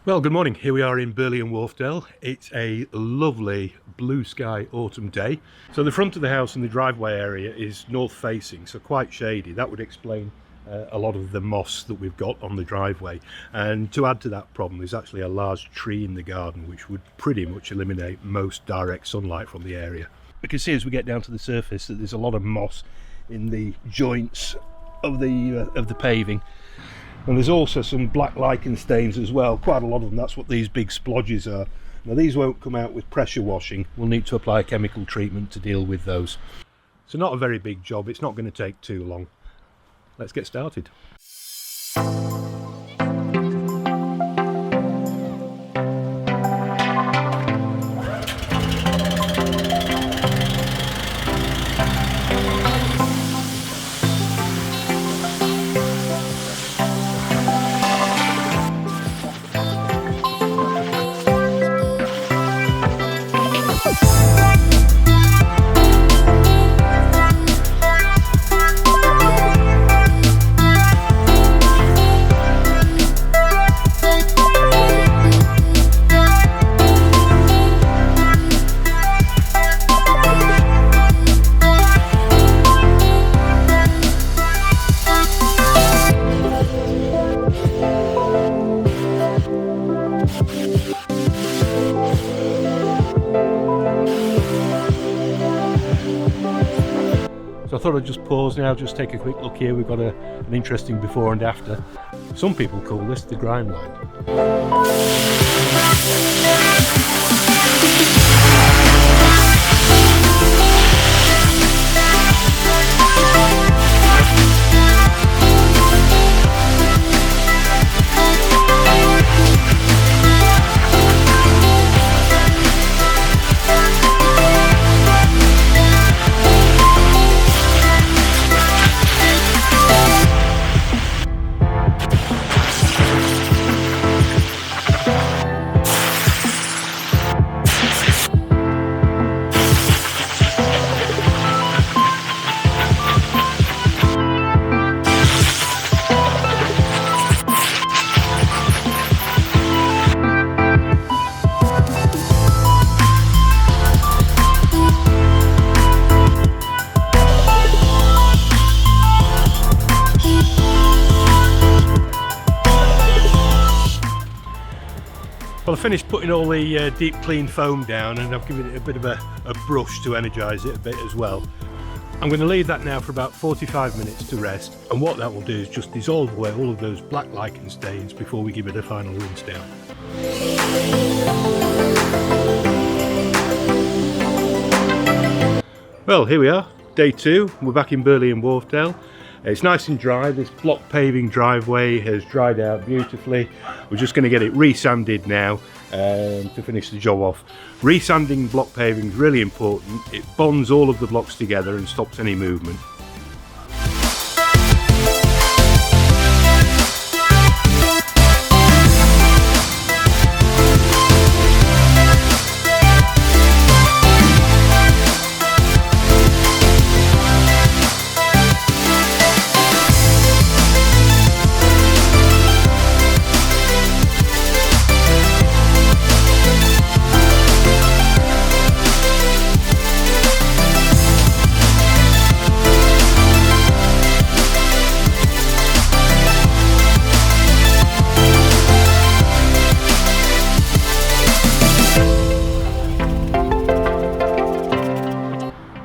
Well, good morning. Here we are in Burley and Wharfedale. It's a lovely blue sky autumn day. So the front of the house and the driveway area is north facing, so quite shady. That would explain a lot of the moss that we've got on the driveway. And to add to that problem, there's actually a large tree in the garden which would pretty much eliminate most direct sunlight from the area. We can see as we get down to the surface that there's a lot of moss in the joints of the paving. And there's also some black lichen stains as well, quite a lot of them. That's what these big splodges are. Now these won't come out with pressure washing. We'll need to apply a chemical treatment to deal with those. So not a very big job, it's not going to take too long. Let's get started. So I thought I'd just pause now, just take a quick look here. We've got an interesting before and after. Some people call this the grind line. Well, I finished putting all the deep clean foam down, and I've given it a bit of a brush to energise it a bit as well. I'm going to leave that now for about 45 minutes to rest, and what that will do is just dissolve away all of those black lichen stains before we give it a final rinse down. Well, here we are, day 2. We're back in Burley and Wharfedale. It's nice and dry. This block paving driveway has dried out beautifully. We're just going to get it resanded now to finish the job off. Resanding block paving is really important. It bonds all of the blocks together and stops any movement.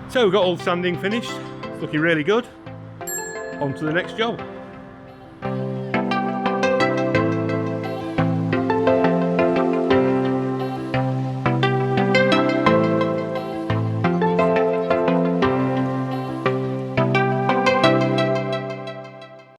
So we've got all the sanding finished, it's looking really good. On to the next job.